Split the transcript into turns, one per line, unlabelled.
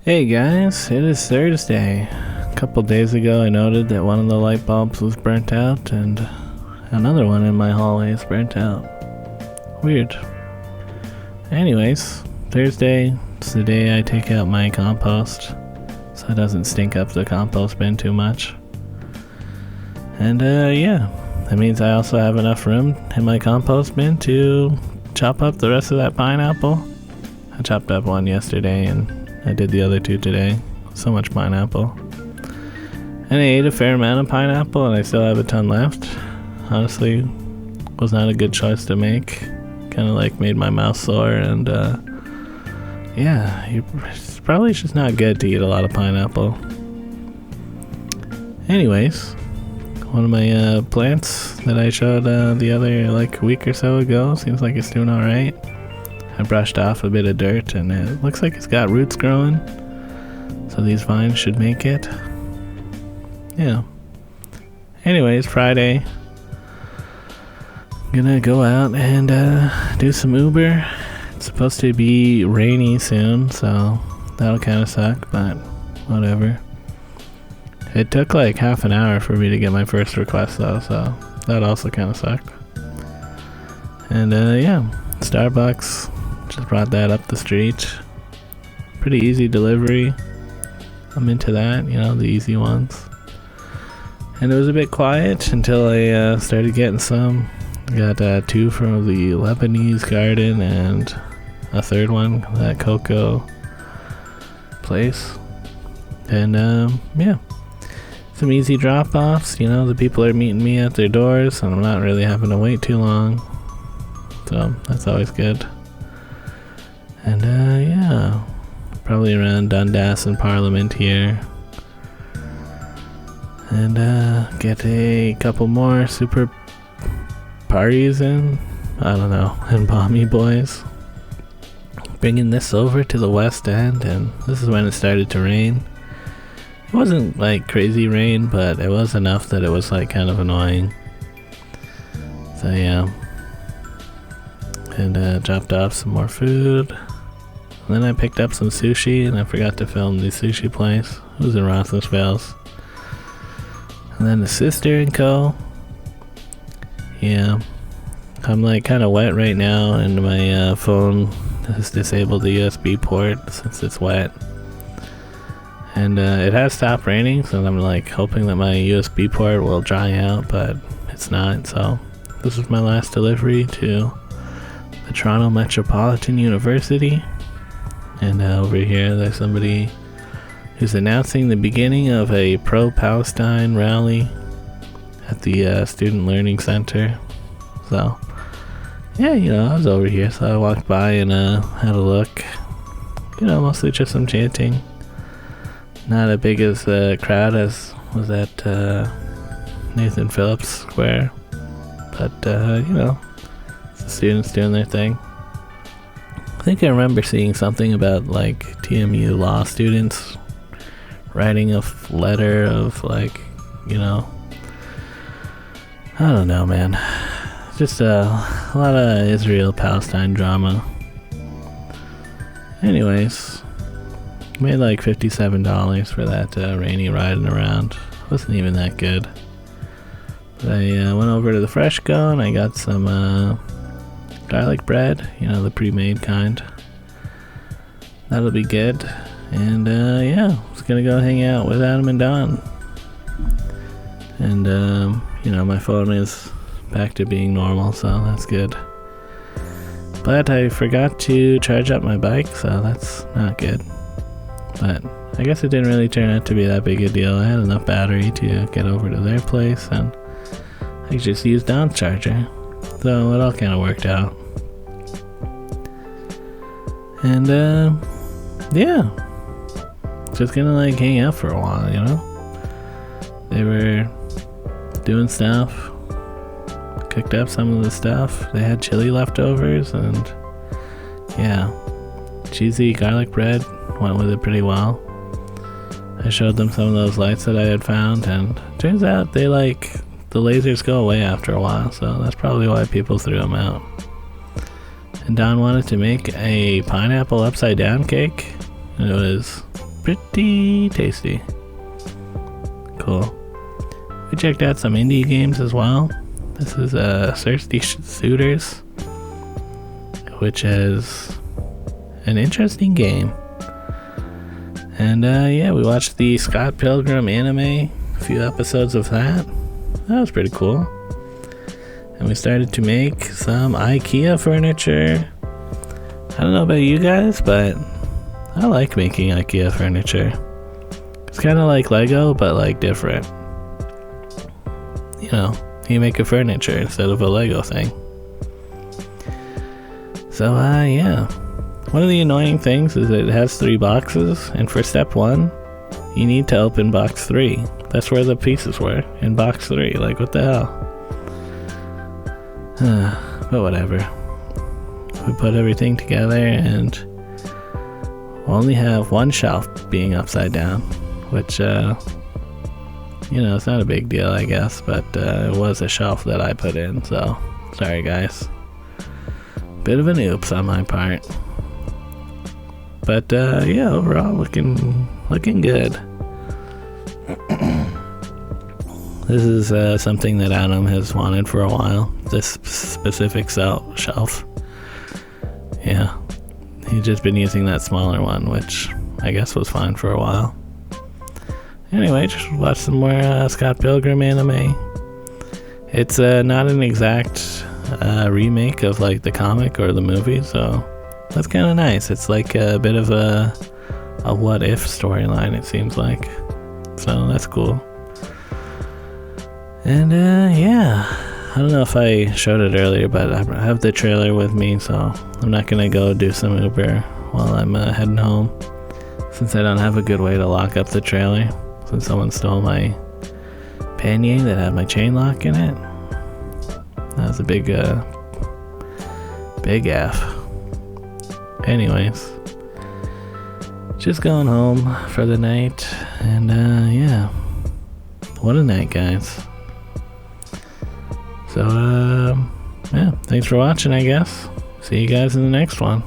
Hey guys, it is Thursday. A couple days ago I noted that one of the light bulbs was burnt out and another one in my hallway is burnt out. Weird. Anyways, Thursday, it's the day I take out my compost so it doesn't stink up the compost bin too much. And yeah, that means I also have enough room in my compost bin to chop up the rest of that pineapple. I chopped up one yesterday and I did the other two today. So much pineapple. And I ate a fair amount of pineapple and I still have a ton left. Honestly, was not a good choice to make. Kind of like made my mouth sore and yeah, it's probably just not good to eat a lot of pineapple. Anyways, one of my plants that I showed the other like week or so ago seems like it's doing alright. I brushed off a bit of dirt and it looks like it's got roots growing, so these vines should make it. Yeah. Anyways, Friday, gonna go out and do some Uber. It's supposed to be rainy soon, so that'll kind of suck, but whatever. It took like half an hour for me to get my first request though, so that also kind of sucked. And yeah, Starbucks. Just brought that up the street. Pretty easy delivery. I'm into that, you know, the easy ones. And it was a bit quiet until I started getting some. Got two from the Lebanese garden and a third one, that cocoa place. And yeah, some easy drop-offs. You know, the people are meeting me at their doors and I'm not really having to wait too long. So that's always good. And yeah, probably around Dundas and Parliament here. And get a couple more super parties in, I don't know, and Balmy Boys. Bringing this over to the West End, and this is when it started to rain. It wasn't like crazy rain, but it was enough that it was like kind of annoying. So yeah. And dropped off some more food. And then I picked up some sushi and I forgot to film the sushi place. It was in Rouxls. And then the sister and co. Yeah. I'm like kind of wet right now and my phone has disabled the USB port since it's wet. And it has stopped raining, so I'm like hoping that my USB port will dry out, but it's not. So this is my last delivery to the Toronto Metropolitan University. And over here there's somebody who's announcing the beginning of a pro-Palestine rally at the Student Learning Center. So yeah, you know, I was over here, so I walked by and had a look. You know, mostly just some chanting. Not as big as a crowd as was at Nathan Phillips Square, but you know, the students doing their thing. I think I remember seeing something about like TMU law students writing a letter of like, you know, I don't know, man. Just a lot of Israel-Palestine drama. Anyways, made like $57 for that rainy riding around. Wasn't even that good. But I went over to the Fresh Go and I got some garlic bread, you know, the pre-made kind. That'll be good. And yeah, I was gonna go hang out with Adam and Don. And you know, my phone is back to being normal, so that's good. But I forgot to charge up my bike, so that's not good. But I guess it didn't really turn out to be that big a deal. I had enough battery to get over to their place, and I just used Don's charger. So it all kind of worked out. And yeah, just gonna like hang out for a while, you know. They were doing stuff, cooked up some of the stuff. They had chili leftovers, and yeah, cheesy garlic bread went with it pretty well. I showed them some of those lights that I had found, and turns out they like, the lasers go away after a while, so that's probably why people threw them out. And Don wanted to make a pineapple upside down cake, and it was pretty tasty. Cool. We checked out some indie games as well. This is Thirsty Suitors, which is an interesting game. And yeah, we watched the Scott Pilgrim anime, a few episodes of that. That was pretty cool. And we started to make some IKEA furniture. I don't know about you guys, but I like making IKEA furniture. It's kind of like Lego, but like different. You know, you make a furniture instead of a Lego thing. So yeah. One of the annoying things is it has 3 boxes, and for step 1, you need to open box 3. That's where the pieces were, in box 3. Like, what the hell? But whatever. We put everything together, and we'll only have one shelf being upside down, which, you know, it's not a big deal, I guess, but it was a shelf that I put in, so sorry, guys. Bit of an oops on my part. But yeah, overall looking good. This is something that Adam has wanted for a while. This specific shelf. Yeah, he's just been using that smaller one, which I guess was fine for a while. Anyway, just watch some more Scott Pilgrim anime. It's not an exact remake of like the comic or the movie, so that's kind of nice. It's like a bit of a what if storyline, it seems like. So that's cool. And yeah, I don't know if I showed it earlier, but I have the trailer with me, so I'm not gonna go do some Uber while I'm heading home, since I don't have a good way to lock up the trailer, since someone stole my pannier that had my chain lock in it. That was a big F. Anyways, just going home for the night, and yeah, what a night, guys. So yeah, thanks for watching, I guess. See you guys in the next one.